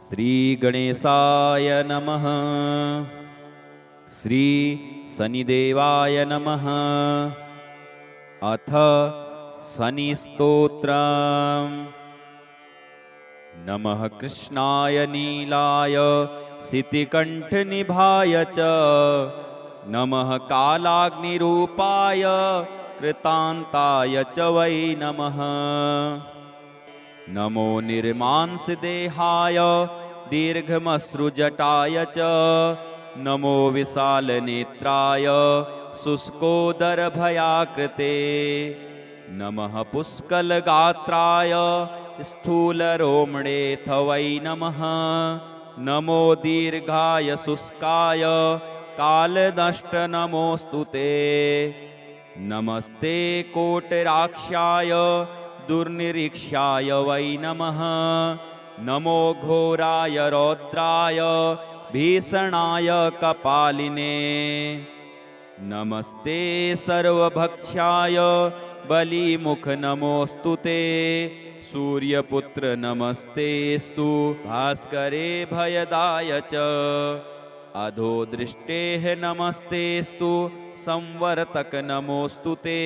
श्री गणेशाय नमः। श्री शनिदेवाय नमः। अथ शनिस्तोत्रम्। नमः कृष्णाय नीलाय सितिकण्ठनिभाय च नमः कालाग्निरूपाय कृतान्ताय च वै नमः। नमो निर्मांसदेहाय दीर्घमश्रुजटाय च नमो विशालनेत्राय शुष्कोदरभयाकृते नमः पुष्कलगात्राय स्थूलरोमणेऽथ वै नमः। नमो दीर्घाय शुष्काय कालदष्ट नमोऽस्तु ते। नमस्ते कोटराक्षाय दुर्निरीक्षाय वै नमः। नमो घोराय रौद्राय भीषणाय कपालिने नमस्ते सर्वभक्षाय बलिमुख नमोऽस्तु ते। सूर्यपुत्र नमस्तेस्तु भास्करे भयदाय च अधोदृष्टेः नमस्तेस्तु संवर्तक नमोऽस्तु ते।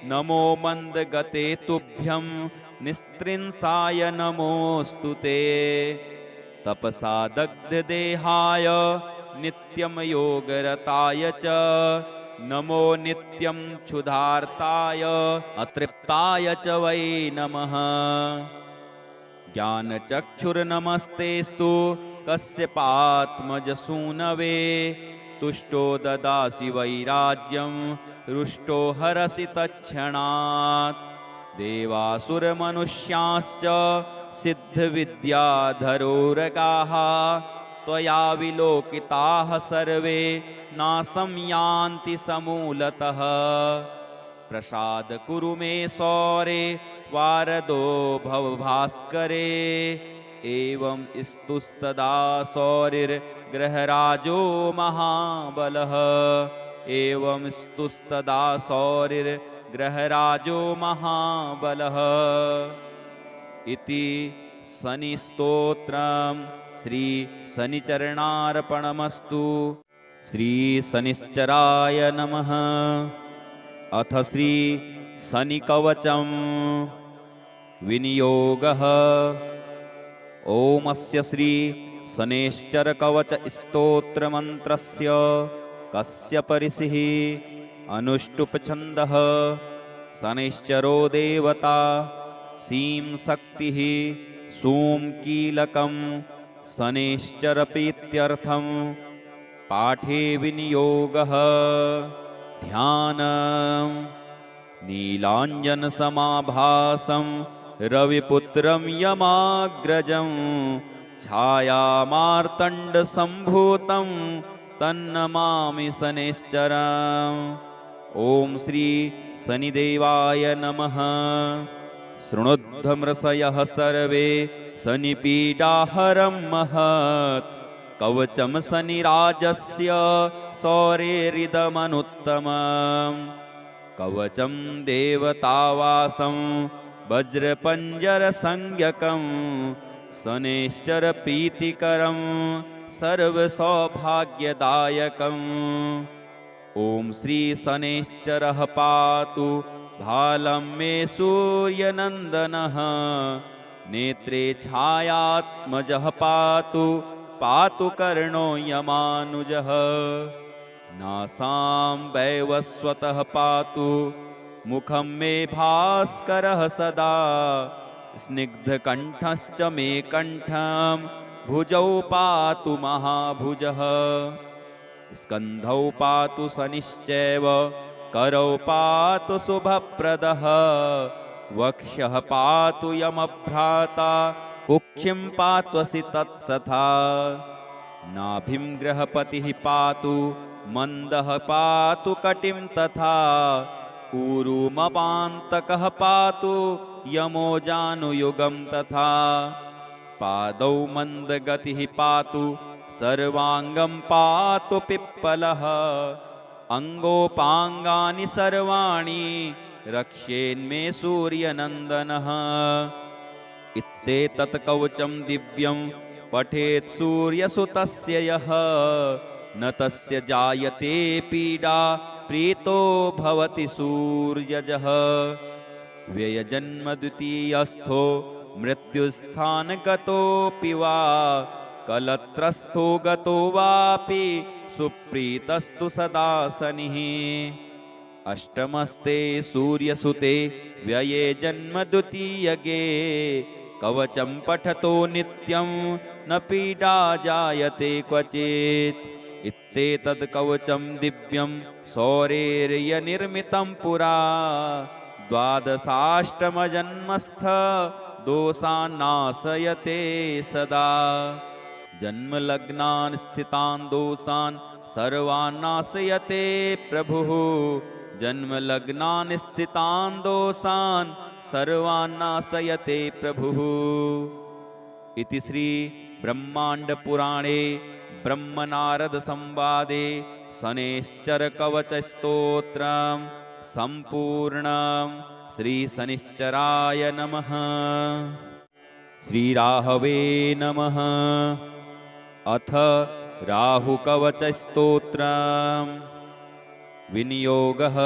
नमो मन्दगते तुभ्यं निस्त्रिंसाय नमोऽस्तु ते। तपसा दग्धदेहाय नित्यं योगरताय च नमो नित्यं क्षुधार्ताय अतृप्ताय च वै नमः। ज्ञानचक्षुर्नमस्तेस्तु कश्यपात्मजसूनवे तुष्टो ददासि वैराज्यं रुष्टो हरसि तत्क्षणात्। देवासुरमनुष्याश्च सिद्धविद्याधरोरगाः त्वया विलोकिताः सर्वे नाशं यान्ति समूलतः। प्रसाद कुरु मे सौरे वारदो भव भास्करे एवं स्तुस्तदा सौरिर्ग्रहराजो महाबलः। एवं स्तुस्तदा सौरिर्ग्रहराजो महाबलः। इति शनिस्तोत्रम्। श्री शनिचरणार्पणमस्तु। श्री शनिश्चराय नमः। अथ श्री शनिकवचम्। विनियोगः। ओमस्य श्री शनैश्चरकवच स्तोत्रमन्त्रस्य कस्य ऋषिः अनुष्टुप् छन्दः। शनैश्चरो देवता सीं शक्तिः सूं कीलकं शनैश्चरप्रीत्यर्थं पाठे विनियोगः। ध्यानं नीलाञ्जनसमाभासं रविपुत्रं यमाग्रजं छायामार्तण्डसम्भूतं तन्नमामि शनैश्चरम्। ॐ श्री शनिदेवाय नमः। शृणुध्वमृषयः सर्वे शनिपीडाहरं महत् कवचं शनिराजस्य शौरेरिदमनुत्तमम्। कवचं देवतावासं वज्रपञ्जरसंज्ञकं शनैश्चरप्रीतिकरं सर्वसौभाग्यदायकम्। ॐ श्री शनैश्चरः पातु भालं मे सूर्यनन्दनः। नेत्रे छायात्मजः पातु पातु कर्णो यमानुजः। नासां वैवस्वतः पातु मुखं मे भास्करः सदा। स्निग्धकण्ठश्च मे कण्ठं भुजौ पातु महाभुजः। स्कन्धौ पातु शनिश्चैव करौ पातु शुभप्रदः। वक्षः पातु यमभ्राता कुक्षिं पात्वसि तत्सथा। नाभिं गृहपतिः पातु मन्दः पातु कटिं तथा। ऊरुमपान्तकः पातु यमो जानुयुगं तथा। पादौ मन्दगतिः पातु सर्वाङ्गं पातु पिप्पलः। अङ्गोपाङ्गानि सर्वाणि रक्षेन्मे सूर्यनन्दनः। इत्येतत् कवचं दिव्यं पठेत् सूर्यसुतस्य यः न तस्य जायते पीडा प्रीतो भवति सूर्यजः। व्ययजन्म द्वितीयस्थो मृत्युस्थानगतोऽपि वा कलत्रस्थो गतो वापि सुप्रीतस्तु सदा शनिः। अष्टमस्ते सूर्यसुते व्यये जन्म द्वितीयगे कवचं पठतो नित्यं न पीडा जायते क्वचित्। इत्येतद् कवचं दिव्यं सौरेर्यनिर्मितं पुरा द्वादशाष्टमजन्मस्थ दोषान्नाशयते सदा। जन्मलग्नान् स्थितान् दोषान् सर्वान् नाशयते प्रभुः। जन्मलग्नान् स्थितान् दोषान् सर्वान् नाशयते प्रभुः। इति श्री ब्रह्माण्डपुराणे ब्रह्मनारदसंवादे शनैश्चरकवचस्तोत्रं सम्पूर्णं। श्रीशनिश्चराय नमः। श्रीराहवे नमः। अथ राहुकवचस्तोत्रं विनियोगः।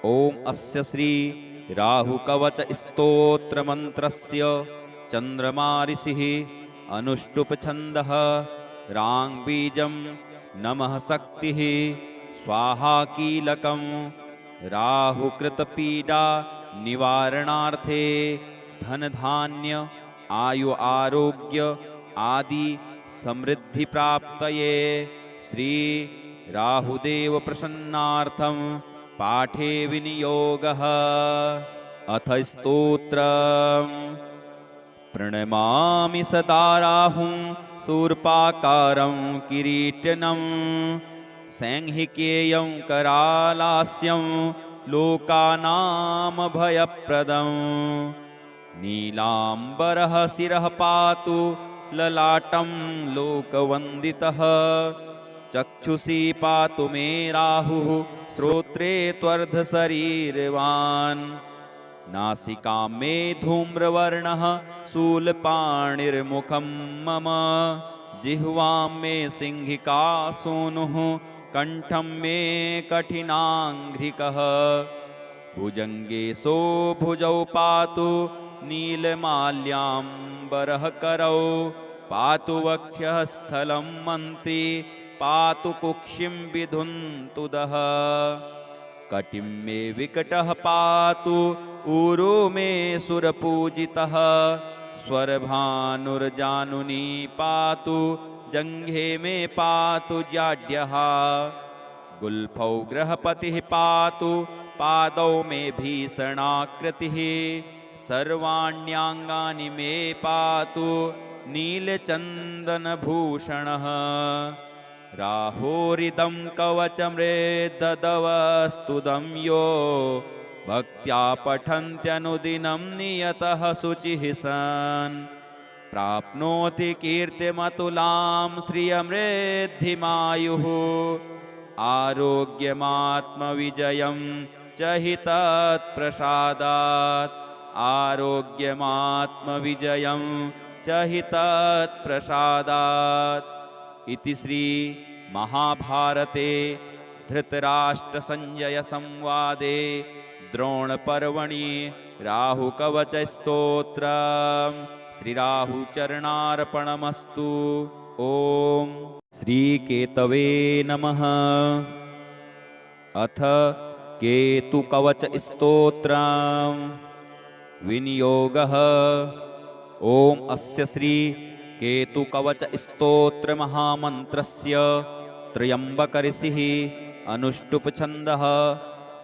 ॐ अस्य श्री राहुकवचस्तोत्रमन्त्रस्य चन्द्रमा ऋषिः अनुष्टुप्छन्दः राङ्बीजं नमः शक्तिः स्वाहा कीलकं राहुकृतपीडा निवारणार्थे धनधान्य आयु आरोग्य आदि समृद्धि प्राप्तये श्री राहुदेव प्रसन्नार्थं पाठे विनियोगः। अथ स्तोत्रम्। प्रणमामि सदा राहुं शूर्पाकारं किरीटनं सैंहिकेयं करालास्यं लोकानामभयप्रदं। नीलाम्बरः शिरः पातु ललाटं लोकवन्दितः। चक्षुषी पातु मे राहुः श्रोत्रे त्वर्धशरीरवान्। नासिकां मे धूम्रवर्णः शूलपाणिर्मुखं मम। जिह्वां मे सिंहिका सूनुः कण्ठं मे कठिनाङ्घ्रिकः। भुजङ्गे सो भुजौ पातु नीलमाल्याम्बरः करौ। पातु वक्षः स्थलं मन्त्री पातु कुक्षिं विधुन्तुदः। कटिं मे विकटः पातु ऊरो मे सुरपूजितः। स्वरभानुर्जानुनी पातु जङ्घे मे पातु जाड्यः। गुल्फौ गृहपतिः पातु पादौ मे भीषणाकृतिः। सर्वाण्याङ्गानि मे पातु नीलचन्दनभूषणः। राहोरिदं कवचमृदवस्तुदं यो भक्त्या पठन्त्यनुदिनं नियतः शुचिः सन्। प्राप्नोति कीर्तिमतुलां श्रियमृद्धिमायुः। आरोग्यमात्मविजयं च हि तत्प्रसादात्। आरोग्यमात्मविजयं च हि तत्प्रसादात्। इति श्री महाभारते धृतराष्ट्रसंजय संवादे द्रोणपर्वणि राहुकवचस्तोत्रं श्रीराहुचरणार्पणमस्तु। ॐ श्रीकेतवे नमः। अथ केतुकवचस्तोत्रं विनियोगः। ॐ अस्य श्री केतुकवचस्तोत्रमहामन्त्रस्य त्र्यम्बकऋषिः अनुष्टुप्छन्दः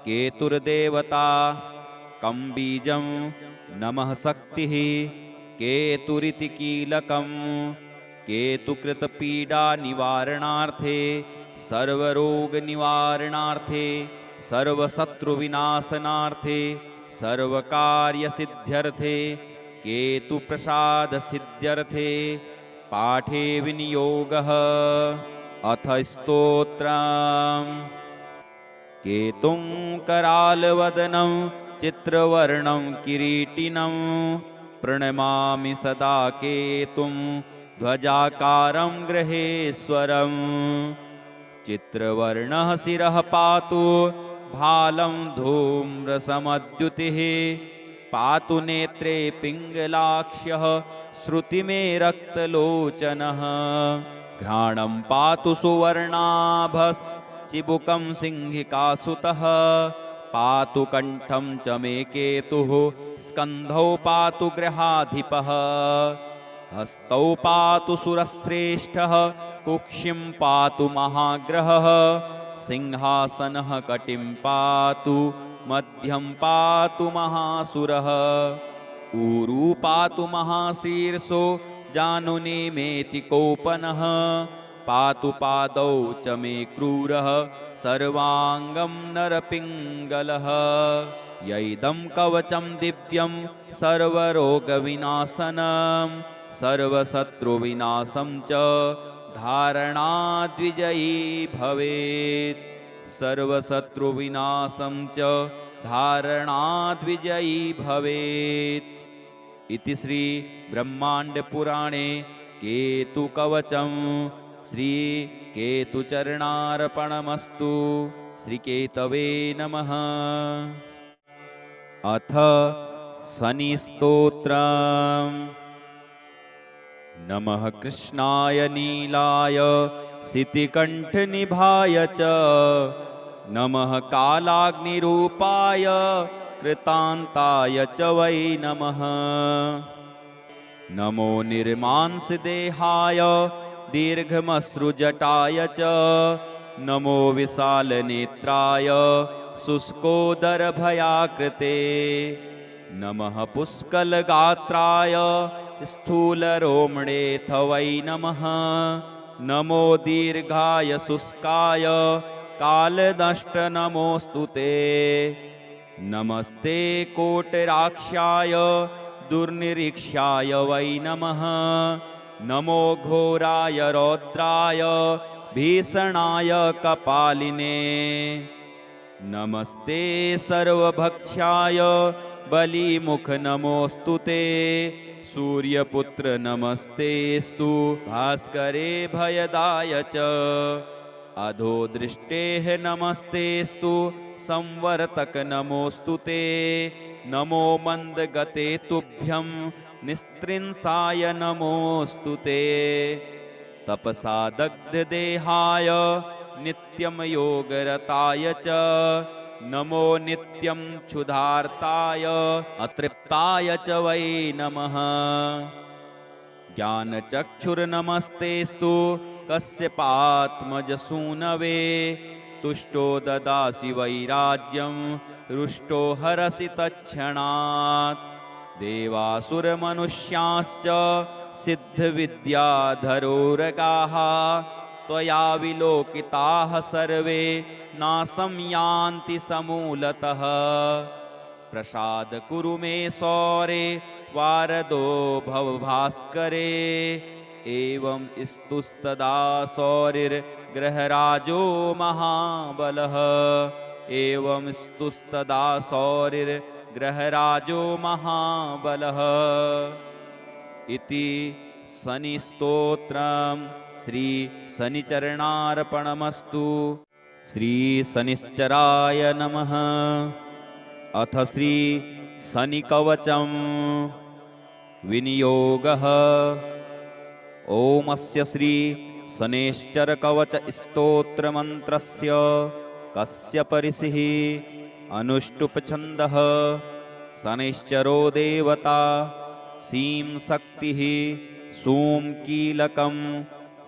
केतुर्देवता। कं बीजं नमः शक्तिः केतुरिति कीलकं। केतुकृतपीडानिवारणार्थे सर्वरोगनिवारणार्थे सर्वशत्रुविनाशनार्थे सर्वकार्यसिद्ध्यर्थे केतुप्रसादसिद्ध्यर्थे पाठे विनियोगः। अथ स्तोत्रम्। केतुं करालवदनं चित्रवर्णं किरीटिनं प्रणमामि सदा केतुं ध्वजाकारं गृहेश्वरम् चित्रवर्णः शिरः पातु भालं धूम्रसमद्युतिः पातु नेत्रे पिङ्गलाक्ष्यः श्रुतिमे रक्तलोचनः घ्राणं पातु सुवर्णाभश्चिबुकं सिंहिकासुतः पातु कण्ठं च मे केतुः स्कन्धौ पातु गृहाधिपः हस्तौ पातु सुरश्रेष्ठः कुक्षिं पातु महाग्रहः सिंहासनः कटिं पातु मध्यं पातु महासुरः ऊरू पातु महाशीर्षो जानुनेमेति कोपनः पातु पादौ च मे क्रूरः सर्वाङ्गं नरपिङ्गलः यैदं कवचं दिव्यं सर्वरोगविनाशनं सर्वशत्रुविनाशं च धारणाद्विजयी भवेत् सर्वशत्रुविनाशं च धारणाद्विजयी भवेत् इति श्री ब्रह्माण्डपुराणे केतुकवचं श्री केतुचरणार्पणमस्तु। श्रीकेतवे नमः। अथ शनिस्तोत्रम्। नमः कृष्णाय नीलाय शितिकण्ठनिभाय च नमः कालाग्निरूपाय कृतान्ताय च वै नमः। नमो निर्मांसदेहाय दीर्घमश्रुजटाय च नमो विशालनेत्राय शुष्कोदरभयाकृते नमः पुष्कलगात्राय स्थूलरोमणेऽथ वै नमः। नमो दीर्घाय शुष्काय कालदष्ट नमोऽस्तु ते। नमस्ते कोटराक्षाय दुर्निरीक्षाय वै नमः। नमो घोराय रौद्राय भीषणाय कपालिने। नमस्ते सर्वभक्षाय बलिमुख नमोऽस्तु ते। सूर्यपुत्र नमस्तेस्तु भास्करे भयदाय च। अधोदृष्टेः नमस्तेस्तु संवर्तक नमोऽस्तु ते। नमो मन्दगते तुभ्यं निस्त्रिंसाय नमोऽस्तु ते। तपसा दग्धदेहाय नित्यं योगरताय च नमो नित्यं क्षुधार्ताय अतृप्ताय च वै नमः। ज्ञानचक्षुर्नमस्तेस्तु कश्यपात्मजसूनवे। तुष्टो ददासि वैराज्यं रुष्टो हरसि तत्क्षणात्। देवासुरमनुष्याश्च सिद्धविद्याधरोरगाः त्वया विलोकिताः सर्वे नाशं यान्ति समूलतः। प्रसाद कुरु मे सौरे वारदो भव भास्करे। एवं स्तुस्तदा सौरिर्ग्रहराजो महाबलः। एवं स्तुस्तदा सौरिर्ग्रहराजो महाबलः। इति शनिस्तोत्रम्। श्री शनिचरणार्पणमस्तु। श्री शनिश्चराय नमः। अथ श्री शनिकवचं विनियोगः। ओमस्य श्री शनैश्चरकवच स्तोत्रमन्त्रस्य कस्य ऋषिः अनुष्टुप् छन्दः। शनैश्चरो देवता सीं शक्तिः सूं कीलकं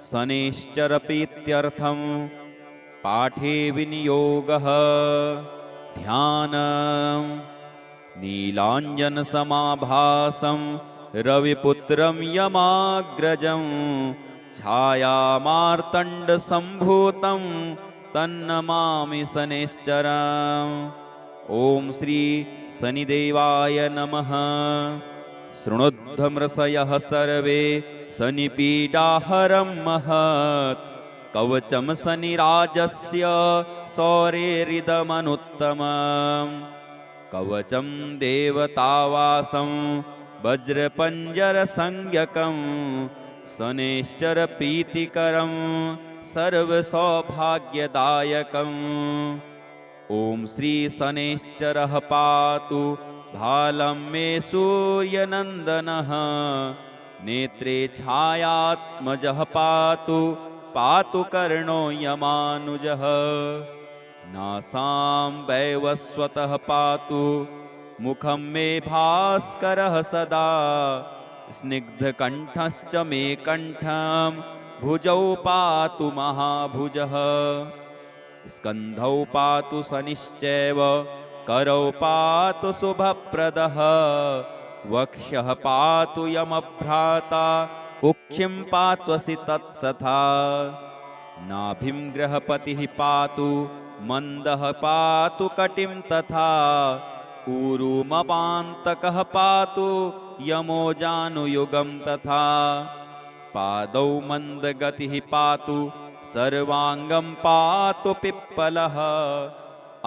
शनैश्चरप्रीत्यर्थं पाठे विनियोगः। ध्यानं नीलाञ्जनसमाभासं रविपुत्रं यमाग्रजं छायामार्तण्डसम्भूतं तन्नमामि शनैश्चरम्। ॐ श्री शनिदेवाय नमः। शृणुध्वमृषयः सर्वे शनिपीडाहरं महत्। कवचं शनिराजस्य सौरेरिदमनुत्तमम्। कवचं देवतावासं वज्रपञ्जरसंज्ञकं शनैश्चरप्रीतिकरं सर्वसौभाग्यदायकम् ॐ श्री शनैश्चरः पातु भालं मे सूर्यनन्दनः नेत्रे छायात्मजः पातु पातु कर्णो यमानुजः नासां वैवस्वतः पातु मुखं मे भास्करः सदा स्निग्धकण्ठश्च मे कण्ठं भुजौ पातु महाभुजः स्कन्धौ पातु शनिश्चैव करौ पातु शुभप्रदः वक्ष्यः पातु यमभ्राता कुक्षिं पात्वसि तत्सथा नाभिं गृहपतिः पातु मन्दः पातु कटिं तथा ऊरुमपान्तकः पातु यमो जानुयुगं तथा पादौ मन्दगतिः पातु सर्वाङ्गं पातु पिप्पलः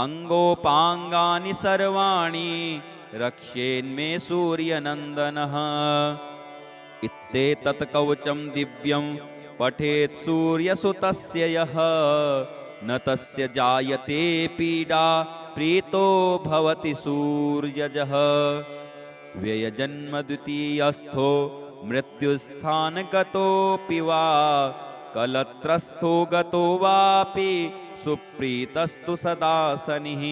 अङ्गोपाङ्गानि सर्वाणि रक्षेन्मे सूर्यनन्दनः इत्येतत् कवचं दिव्यं पठेत् सूर्यसुतस्य यः न तस्य जायते पीडा प्रीतो भवति सूर्यजः व्ययजन्मद्वितीयस्थो मृत्युस्थानगतोऽपि वा कलत्रस्थो गतो वापि सुप्रीतस्तु सदा शनिः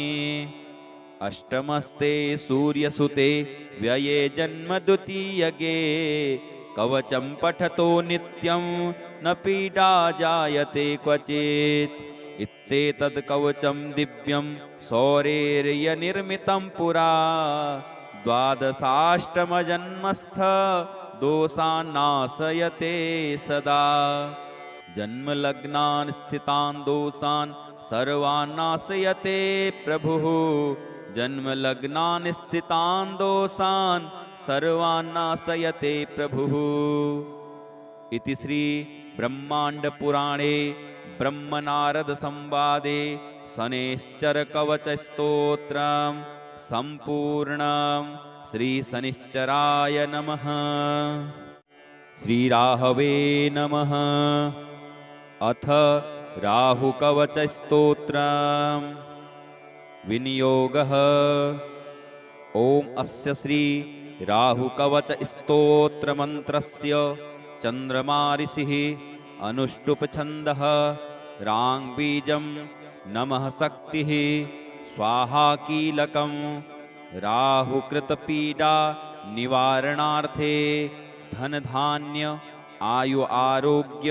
अष्टमस्ते सूर्यसुते व्यये जन्मद्वितीयगे कवचं पठतो नित्यं न पीडा जायते क्वचित् इत्येतत् कवचं दिव्यं सौरेर्यनिर्मितं पुरा द्वादशाष्टमजन्मस्थ दोषान्नाशयते सदा जन्मलग्नान् स्थितान् दोषान् सर्वान् नाशयते प्रभुः जन्मलग्नान् स्थितान् दोषान् सर्वान् नाशयते प्रभुः इति श्री ब्रह्माण्डपुराणे ब्रह्मनारदसंवादे शनैश्चरकवचस्तोत्रं सम्पूर्णं श्री शनिश्चराय नमः। श्रीराहवे नमः। अथ राहुकवचस्तोत्रं विनियोगः। ॐ अस्य श्री राहुकवचस्तोत्रमन्त्रस्य चन्द्रमाऋषिः अनुष्टुप्छन्दः राङ्बीजं नमः शक्तिः स्वाहा कीलकं राहुकृतपीडा निवारणार्थे धनधान्य आयु आरोग्य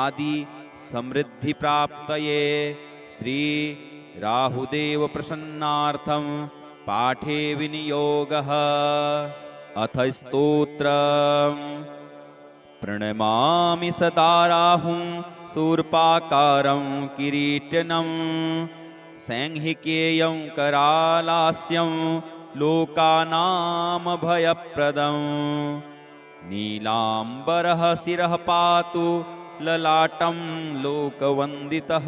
आदि समृद्धि प्राप्तये श्री राहुदेव प्रसन्नार्थं पाठे विनियोगः। अथ स्तोत्रम् प्रणमामि सदा राहुं शूर्पाकारं किरीटनं सैंहिकेयं करालास्यं लोकानां भयप्रदं नीलाम्बरः शिरः पातु ललाटं लोकवन्दितः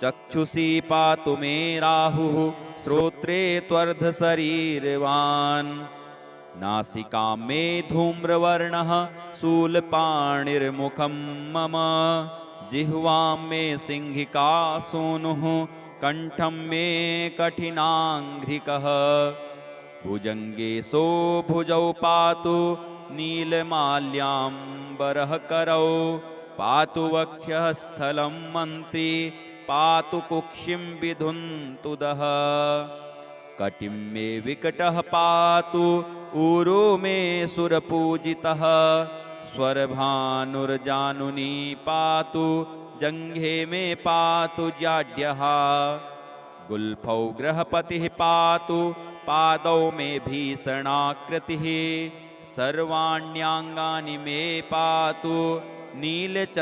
चक्षुषी पातु मे राहुः श्रोत्रे त्वर्धशरीरवान् नासिकां मे धूम्रवर्णः शूलपाणिर्मुखं मम जिह्वां मे सिंहिका सूनुः कण्ठं मे कठिनाङ्घ्रिकः भुजङ्गे सो भुजौ पातु नीलमाल्याम्बरः करौ पातु वक्षः स्थलं मन्त्री पातु कुक्षिं विधुन्तुदः कटिं मे विकटः पातु ऊरो मे सुरपूजितः स्वरभानुर्जानुनी पातु जङ्घे मे पातु जाड्यः गुल्फौ गृहपतिः पातु पादौ मे भीषणाकृतिः सर्वाण्यांगानि मे पातु नीलचन्दनभूषणः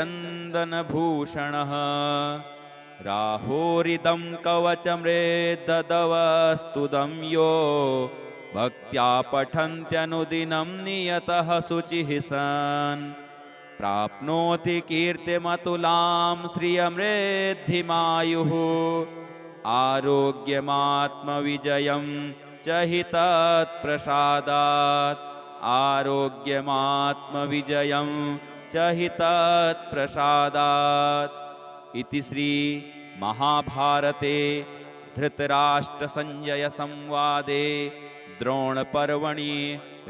राहोरिदं कवचमृदवस्तुदं यो भक्त्या पठन्त्यनुदिनं नियतः शुचिः सन् प्राप्नोति कीर्तिमतुलां श्रियमृद्धिमायुः आरोग्यमात्मविजयं च हि तत्प्रसादात् आरोग्यमात्मविजयं च हि तत्प्रसादात्। इति श्री महाभारते धृतराष्ट्रसंजय संवादे द्रोणपर्वणि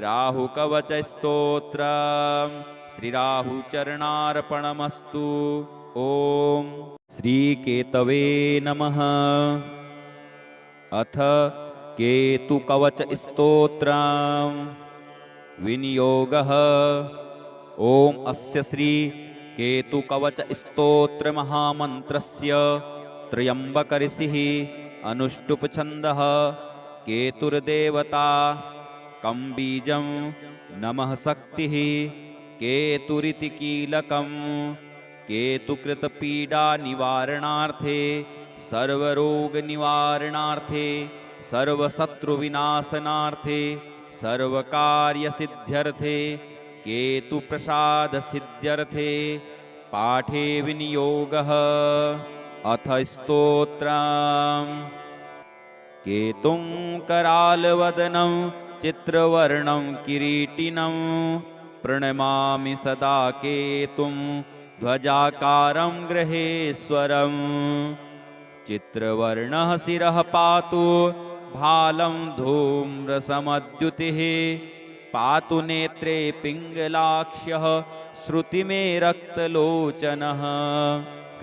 राहुकवचस्तोत्रम् श्रीराहुचरणार्पणमस्तु। ॐ श्रीकेतवे नमः। अथ केतुकवचस्तोत्रम् विनियोगः। ॐ अस्य श्री केतुकवचस्तोत्रमहामन्त्रस्य त्र्यम्बकऋषिः अनुष्टुप्छन्दः केतुर्देवता कं बीजं नमः शक्तिः केतुरिति कीलकं केतुकृतपीडानिवारणार्थे सर्वरोगनिवारणार्थे सर्वशत्रुविनाशनार्थे सर्वकार्यसिद्ध्यर्थे केतुप्रसादसिद्ध्यर्थे पाठे विनियोगः। अथ स्तोत्रम् केतुं करालवदनं चित्रवर्णं किरीटिनं प्रणमामि सदा केतुं ध्वजाकारं गृहेश्वरम्। चित्रवर्णः शिरः पातु भालं धूम्रसमद्युतिः पातु नेत्रे पिङ्गलाक्ष्यः श्रुतिमे रक्तलोचनः।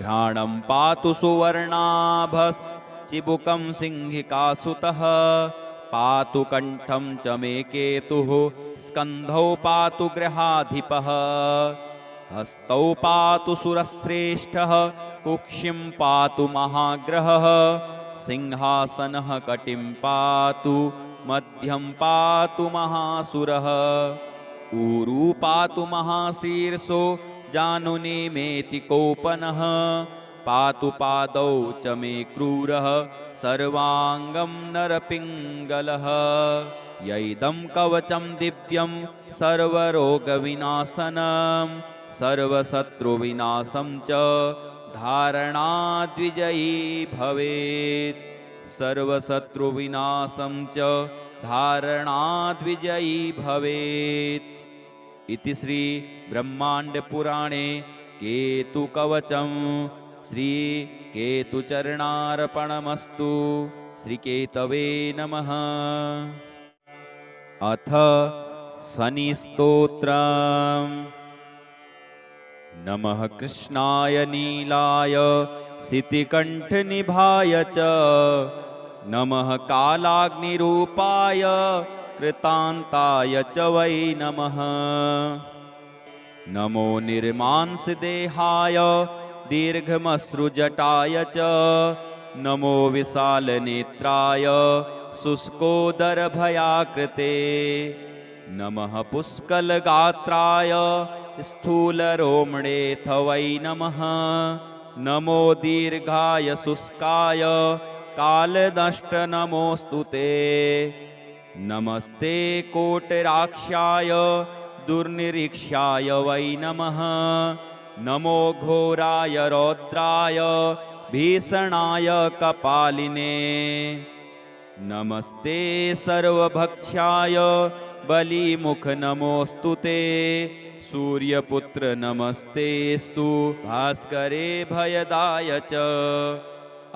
घ्राणं पातु सुवर्णाभश्चिबुकं सिंहिकासुतः पातु कण्ठं च मे केतुः स्कन्धौ पातु गृहाधिपः। हस्तौ पातु सुरश्रेष्ठः कुक्षिं पातु महाग्रहः। सिंहासनः कटिं पातु मध्यं पातु महासुरः। ऊरू पातु महाशीर्षो जानुनेमेति कोपनः पातु पादौ च मे क्रूरः सर्वाङ्गं नरपिङ्गलः। यैदं कवचं दिव्यं सर्वरोगविनाशनं सर्वशत्रुविनाशं च धारणाद्विजयी भवेत्। सर्वशत्रुविनाशं च धारणाद्विजयी भवेत्। इति श्री ब्रह्माण्डपुराणे केतुकवचं श्री केतुचरणार्पणमस्तु। श्रीकेतवे नमः। अथ शनिस्तोत्रम् नमः कृष्णाय नीलाय शितिकण्ठनिभाय च नमः कालाग्निरूपाय कृतान्ताय च वै नमः। नमो निर्मांसदेहाय दीर्घमश्रुजटाय च नमो विशालनेत्राय शुष्कोदरभयाकृते। नमः पुष्कलगात्राय स्थूलरोमणेऽथ वै नमः। नमो दीर्घाय शुष्काय कालदष्ट नमोऽस्तु ते। नमस्ते कोटराक्षाय दुर्निरीक्षाय वै नमः। नमो घोराय रौद्राय भीषणाय कपालिने। नमस्ते सर्वभक्षाय बलिमुख नमोऽस्तु ते। सूर्यपुत्र नमस्तेस्तु भास्करे भयदाय च।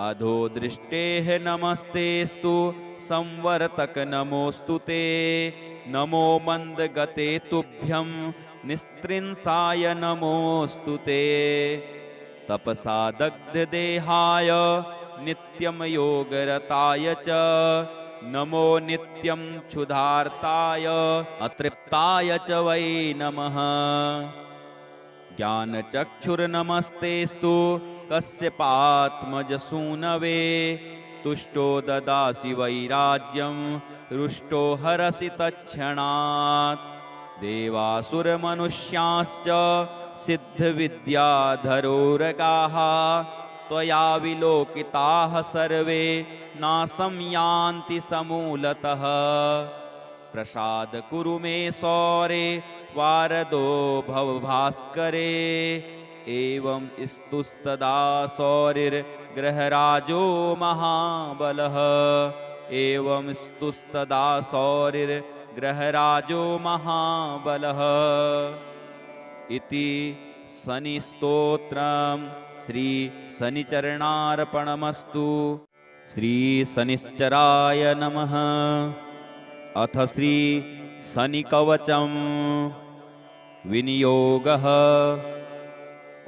अधोदृष्टेः नमस्तेस्तु संवर्तक नमोऽस्तु ते। नमो मन्दगते तुभ्यं निस्त्रिंसाय नमोऽस्तु ते। तपसा दग्धदेहाय नित्यं योगरताय च नमो नित्यं क्षुधार्ताय अतृप्ताय च वै नमः। ज्ञानचक्षुर्नमस्तेस्तु कश्यपात्मजसूनवे। तुष्टो ददासि वैराज्यं रुष्टो हरसि तत्क्षणात्। देवासुरमनुष्याश्च सिद्धविद्याधरोरगाः त्वया विलोकिताः सर्वे नाशं यान्ति समूलतः। प्रसाद कुरु मे सौरे वारदो भव भास्करे। एवं स्तुस्तदा सौरिर्ग्रहराजो महाबलः। एवं स्तुस्तदा सौरिर्ग्रहराजो ग्रहराजो महाबलः। इति शनिस्तोत्रम्। श्री शनिचरणार्पणमस्तु। श्री शनिश्चराय नमः। अथ श्री शनिकवचम्। विनियोगः।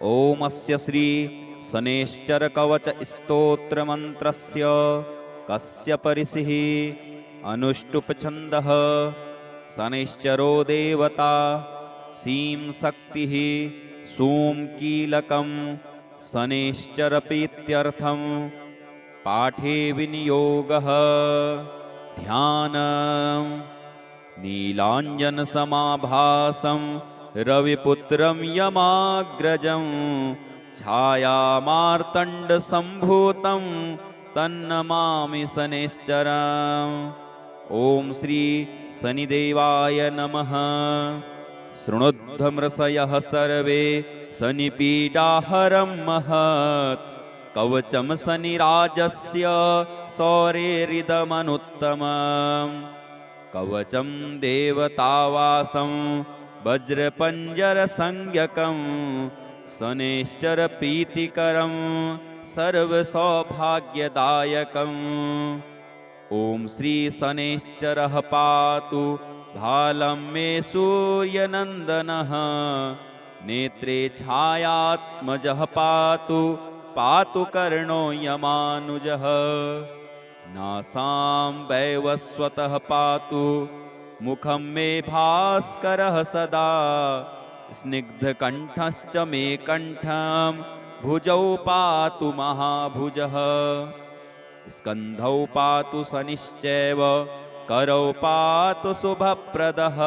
ओमस्य श्री शनैश्चरकवच स्तोत्रमन्त्रस्य कस्य परिसिः अनुष्टुप् छन्दः। शनैश्चरो देवता सीं शक्तिः सूं कीलकं शनैश्चरप्रीत्यर्थं पाठे विनियोगः। ध्यानम्। नीलाञ्जनसमाभासं रविपुत्रं यमाग्रजं छायामार्तण्डसम्भूतं तन्नमामि शनैश्चरम्। ॐ श्री शनिदेवाय नमः। शृणुध्वमृषयः सर्वे शनिपीडाहरं महत् कवचं शनिराजस्य शौरेरिदमनुत्तमम्। कवचं देवतावासं वज्रपञ्जरसंज्ञकं शनैश्चरप्रीतिकरं सर्वसौभाग्यदायकम्। ॐ श्री शनैश्चरः पातु भालं मे सूर्यनन्दनः। नेत्रे छायात्मजः पातु पातु कर्णो यमानुजः। नासां वैवस्वतः पातु मुखं मे भास्करः सदा। स्निग्धकण्ठश्च मे कण्ठं भुजौ पातु महाभुजः। स्कन्धौ पातु शनिश्चैव करौ पातु शुभप्रदः।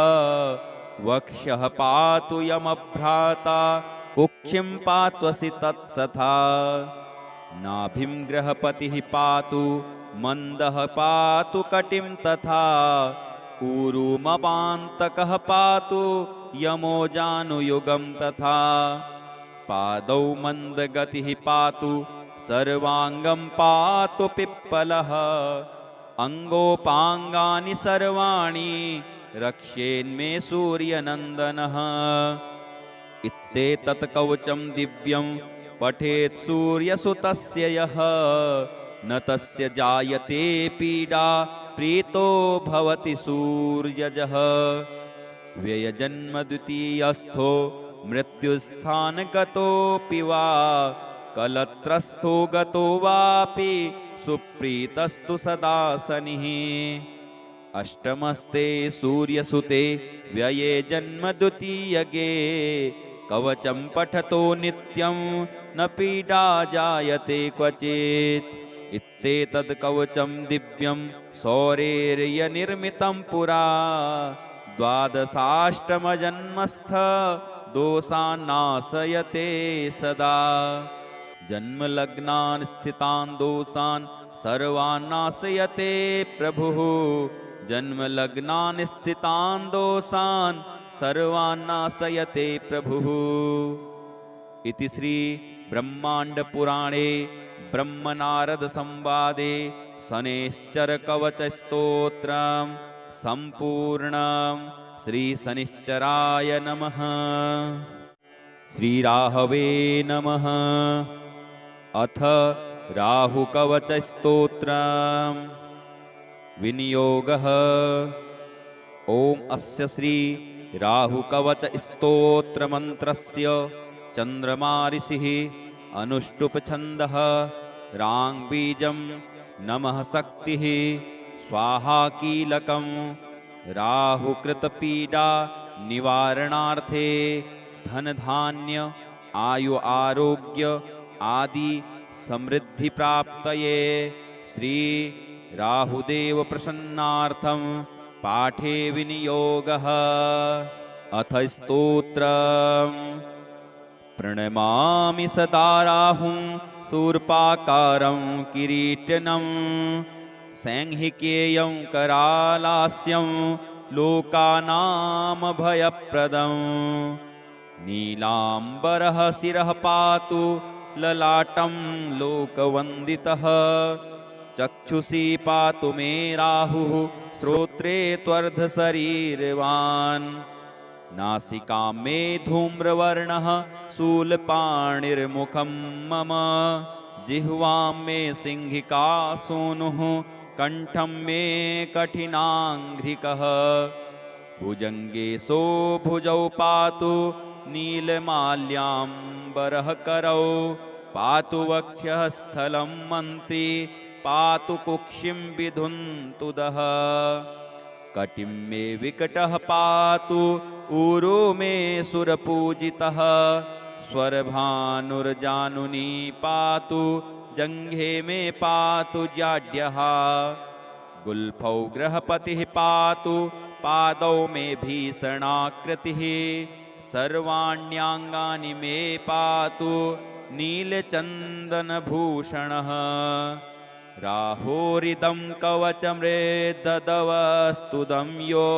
वक्ष्यः पातु यमभ्राता कुक्षिं पात्वसि तत्सथा। नाभिं गृहपतिः पातु मन्दः पातु कटिं तथा। ऊरुमपान्तकः पातु यमो जानुयुगं तथा। पादौ मन्दगतिः पातु सर्वाङ्गं पातु पिप्पलः। अङ्गोपाङ्गानि सर्वाणि रक्षेन्मे सूर्यनन्दनः। इत्येतत् कवचं दिव्यं पठेत् सूर्यसुतस्य यः। न तस्य जायते पीडा प्रीतो भवति सूर्यजः। व्ययजन्मद्वितीयस्थो मृत्युस्थानगतोऽपि वा कलत्रस्थो गतो वापि सुप्रीतस्तु सदा शनिः। अष्टमस्ते सूर्यसुते व्यये जन्मद्वितीयगे। कवचं पठतो नित्यं न पीडा जायते क्वचित्। इत्येतत् कवचं दिव्यं सौरेर्यनिर्मितं पुरा। द्वादशाष्टमजन्मस्थ दोषान् नाशयते सदा। जन्मलग्नान् स्थितान् दोषान् सर्वान् नाशयते प्रभुः। जन्मलग्नान् स्थितान् दोषान् सर्वान् नाशयते प्रभुः। इति श्री ब्रह्माण्डपुराणे ब्रह्मनारदसंवादे शनैश्चरकवचस्तोत्रम् सम्पूर्णम्। श्री शनिश्चराय नमः। श्रीराहवे नमः। अथ राहुकवचस्तोत्रम्। विनियोगः। ॐ अस्य श्री राहुकवचस्तोत्रमन्त्रस्य चन्द्रमाऋषिः अनुष्टुप् छन्दः। राङ्बीजं नमः शक्तिः स्वाहा कीलकं। राहुकृतपीडा निवारणार्थे धनधान्य आयु आरोग्य आदि समृद्धिप्राप्तये श्री राहुदेव प्रसन्नार्थं पाठे विनियोगः। अथ स्तोत्रम्। प्रणमामि सदा राहुं शूर्पाकारं किरीटनं। सैंहिकेयं करालास्यं लोकानां भयप्रदं। नीलाम्बरः शिरः पातु ललाटं लोकवन्दितः। चक्षुषी पातु मे राहुः श्रोत्रे त्वर्धशरीरवान् नासिकां मे धूम्रवर्णः शूलपाणिर्मुखं मम जिह्वां मे सिंहिका सूनुः कण्ठं मे कठिनाङ्घ्रिकः भुजङ्गेशो भुजौ पातु नीलमाल्याम्बरः करौ पातु वक्षः स्थलं मन्त्री पातु कुक्षिं विधुन्तुदः कटिं मे विकटः पातु ऊरो मे सुरपूजितः स्वरभानुर्जानुनी पातु जङ्घे मे पातु जाड्यः गुल्फौ गृहपतिः पातु पादौ मे भीषणाकृतिः सर्वाण्यङ्गानि मे पातु नीलचन्दनभूषणः राहोरिदं कवचमृद्ददवस्तुदं यो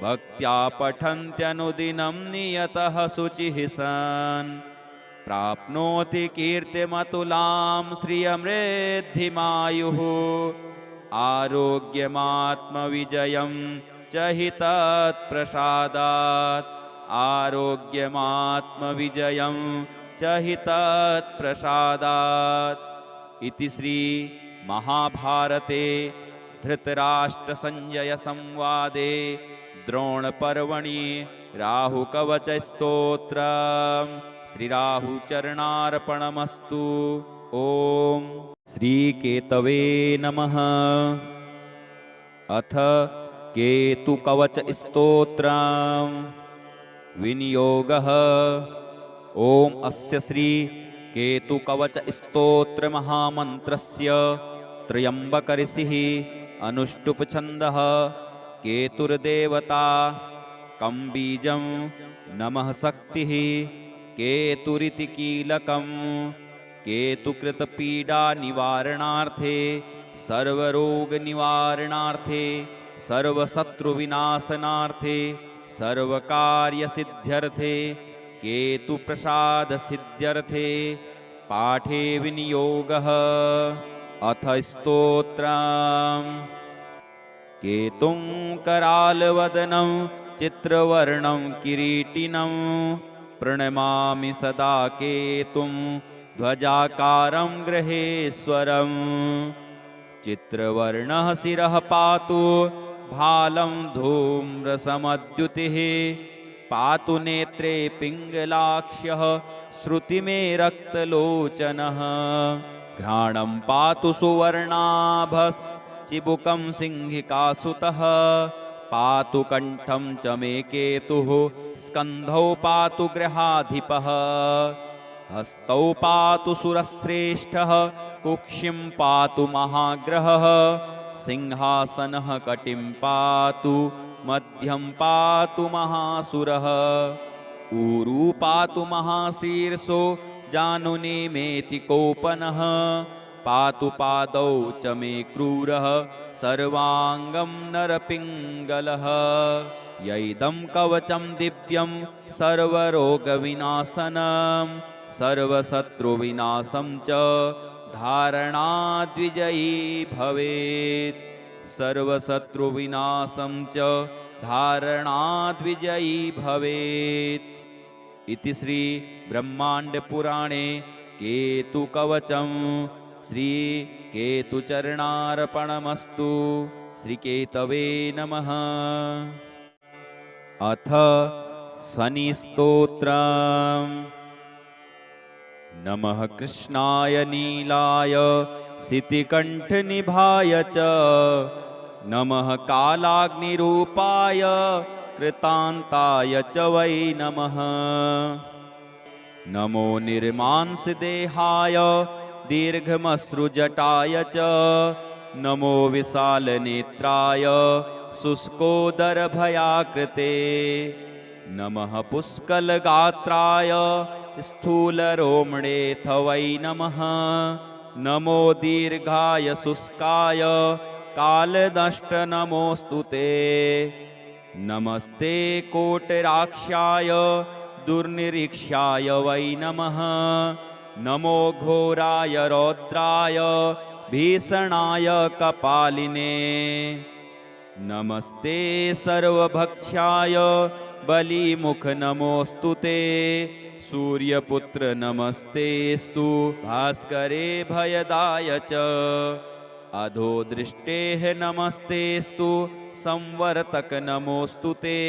भक्त्या पठन्त्यनुदिनं नियतः शुचिः सन् प्राप्नोति कीर्तिमतुलां श्रियमृद्धिमायुः आरोग्यमात्मविजयं च हि तत्प्रसादात् आरोग्यमात्मविजयं च हि तत्प्रसादात् इति श्री महाभारते धृतराष्ट्रसंजय संवादे द्रोणपर्वणि राहुकवचस्तोत्रम् श्रीराहुचरणार्पणमस्तु। ओम श्रीकेतवे नमः। अथ केतुकवचस्तोत्रम् विनियोगः। ओम अस्य श्री केतुकवचस्तोत्रमहामन्त्रस्य त्र्यम्बकऋषिः अनुष्टुप्छन्दः केतुर्देवता कं बीजं नमः शक्तिः केतुरिति कीलकं केतुकृतपीडानिवारणार्थे सर्वरोगनिवारणार्थे सर्वशत्रुविनाशनार्थे सर्वकार्यसिद्ध्यर्थे केतुप्रसादसिद्ध्यर्थे पाठे विनियोगः। अथ स्तोत्रम्। केतुं करालवदनं चित्रवर्णं किरीटिनं प्रणमामि सदा केतुं ध्वजाकारं गृहेश्वरम् चित्रवर्णः शिरः पातु भालं धूम्रसमद्युतिः पातु नेत्रे पिङ्गलाक्ष्यः श्रुतिमे रक्तलोचनः घ्राणं पातु सुवर्णाभश्चिबुकं सिंहिकासुतः पातु कण्ठं च मे केतुः स्कन्धौ पातु गृहाधिपः हस्तौ पातु सुरश्रेष्ठः कुक्षिं पातु महाग्रहः सिंहासनः कटिं पातु मध्यं पातु महासुरः ऊरू पातु महाशीर्षो जानुने मेति कोपनः पातु पादौ च मे क्रूरः सर्वाङ्गं नरपिङ्गलः यैदं कवचं दिव्यं सर्वरोगविनाशनं सर्वशत्रुविनाशं च धारणाद्विजयी भवेत् सर्वशत्रुविनाशं च धारणाद्विजयी भवेत् इति श्री ब्रह्माण्डपुराणे केतुकवचं श्री केतुचरणार्पणमस्तु। श्रीकेतवे नमः। अथ शनिस्तोत्रम्। नमः कृष्णाय नीलाय शितिकण्ठनिभाय च नमः कालाग्निरूपाय कृतान्ताय च वै नमः। नमो निर्मांसदेहाय दीर्घमश्रुजटाय च नमो विशालनेत्राय शुष्कोदरभयाकृते नमः पुष्कलगात्राय स्थूलरोमणेऽथ वै नमः। नमो दीर्घाय शुष्काय कालदष्ट नमोऽस्तु ते। नमस्ते कोटराक्षाय दुर्निरीक्षाय वै नमः। नमो घोराय रौद्राय भीषणाय कपालिने नमस्ते सर्वभक्षाय बलिमुख नमोऽस्तु ते सूर्यपुत्र नमस्तेस्तु भास्करे भयदाय च अधोदृष्टेः नमस्तेस्तु संवर्तक नमोऽस्तु ते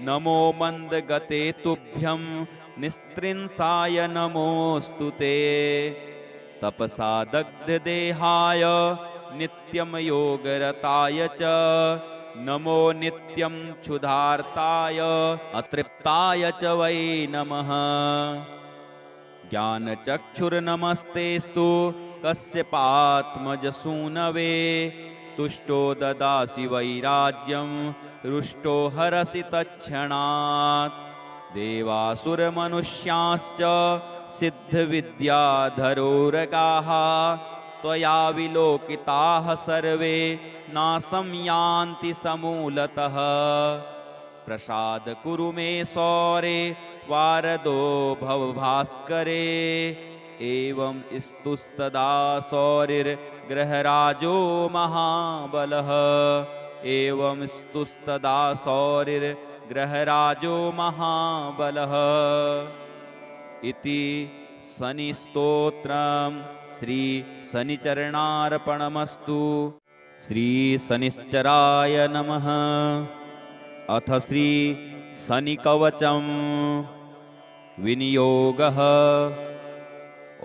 नमो मन्दगते तुभ्यं निस्त्रिंसाय नमोऽस्तु ते तपसा दग्धदेहाय नित्यं योगरताय च नमो नित्यं क्षुधार्ताय अतृप्ताय च वै नमः ज्ञानचक्षुर्नमस्तेस्तु कश्यपात्मजसूनवे तुष्टो ददासि वैराज्यं रुष्टो हरसि तत्क्षणात् देवासुरमनुष्याश्च सिद्धविद्याधरोरगाः त्वया विलोकिताः सर्वे नाशं यान्ति समूलतः प्रसाद कुरु मे सौरे वारदो भव भास्करे एवं स्तुस्तदा सौरिर्ग्रहराजो महाबलः एवं स्तुस्तदा सौरिर्ग्रहराजो महाबलः इति शनिस्तोत्रम् श्री शनिचरणार्पणमस्तु। श्री शनिश्चराय नमः। अथ श्री शनिकवचं विनियोगः।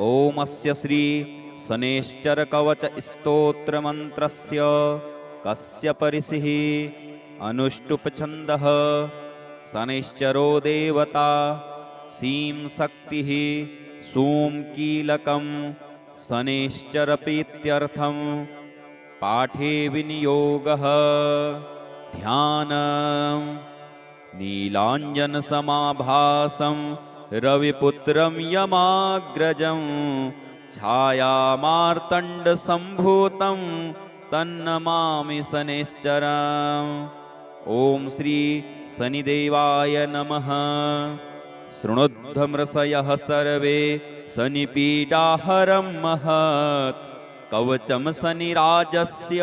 ओमस्य श्री शनैश्चरकवच स्तोत्रमन्त्रस्य कस्य ऋषिः अनुष्टुप् छन्दः। शनैश्चरो देवता सीं शक्तिः सूं कीलकं शनैश्चरप्रीत्यर्थं पाठे विनियोगः। ध्यानम् नीलाञ्जनसमाभासं रविपुत्रं यमाग्रजं छायामार्तण्डसम्भूतं तन्नमामि शनैश्चरम्। ॐ श्री शनिदेवाय नमः। शृणुध्वमृषयः सर्वे शनिपीडाहरं महत् कवचं शनिराजस्य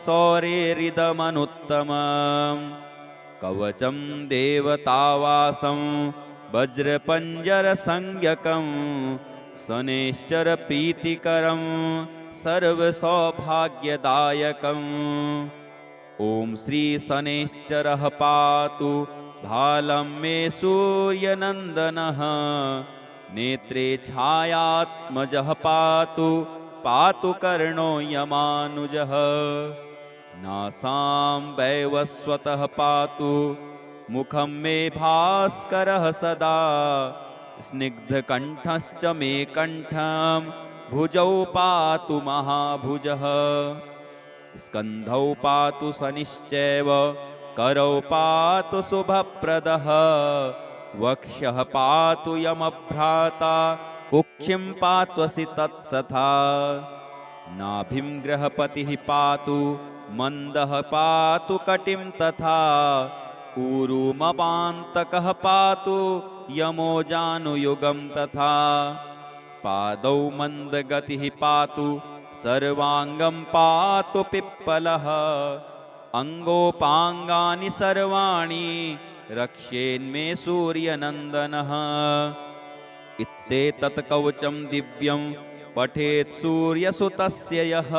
सौरेरिदमनुत्तमम्। कवचं देवतावासं वज्रपञ्जरसंज्ञकं शनैश्चरप्रीतिकरं सर्वसौभाग्यदायकम्। ॐ श्री शनैश्चरः पातु भालं मे सूर्यनन्दनः। नेत्रे छायात्मजः पातु पातु कर्णो यमानुजः। नासां वैवस्वतः पातु मुखं मे भास्करः सदा। स्निग्धकण्ठश्च मे कण्ठं भुजौ पातु महाभुजः। स्कन्धौ पातु शनिश्चैव करौ पातु शुभप्रदः। वक्ष्यः पातु यमभ्राता कुक्षिं पात्वसि तत्सथा। नाभिं गृहपतिः पातु मन्दः पातु कटिं तथा। ऊरुमपान्तकः पातु यमो जानुयुगं तथा। पादौ मन्दगतिः पातु सर्वाङ्गं पातु पिप्पलः। अङ्गोपाङ्गानि सर्वाणि रक्षेन्मे सूर्यनन्दनः। इत्येतत् कवचं दिव्यं पठेत् सूर्यसुतस्य यः।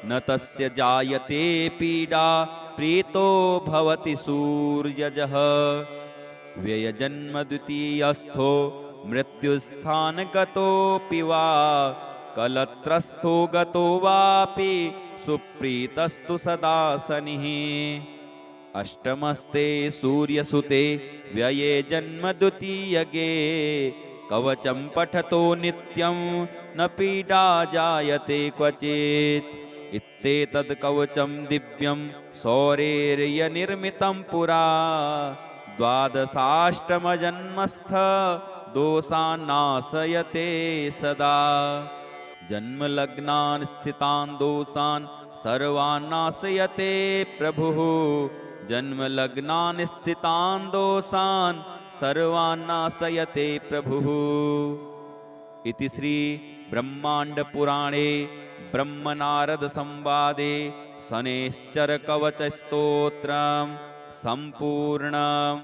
न तस्य जायते पीडा प्रीतो भवति सूर्यजः। व्ययजन्म द्वितीयस्थो मृत्युस्थानगतोऽपि वा कलत्रस्थो गतो वापि सुप्रीतस्तु सदा शनिः। अष्टमस्ते सूर्यसुते व्यये जन्म द्वितीयगे। कवचं पठतो नित्यं न पीडा जायते क्वचित्। इत्येतत् कवचं दिव्यं सौरेर्यनिर्मितं पुरा। द्वादशाष्टमजन्मस्थ दोषान् नाशयते सदा। जन्मलग्नान् स्थितान् दोषान् सर्वान् नाशयते प्रभुः। जन्मलग्नान् स्थितान् दोषान् सर्वान् नाशयते प्रभुः। इति श्री ब्रह्माण्डपुराणे ब्रह्मनारदसंवादे शनैश्चरकवचस्तोत्रम् सम्पूर्णम्।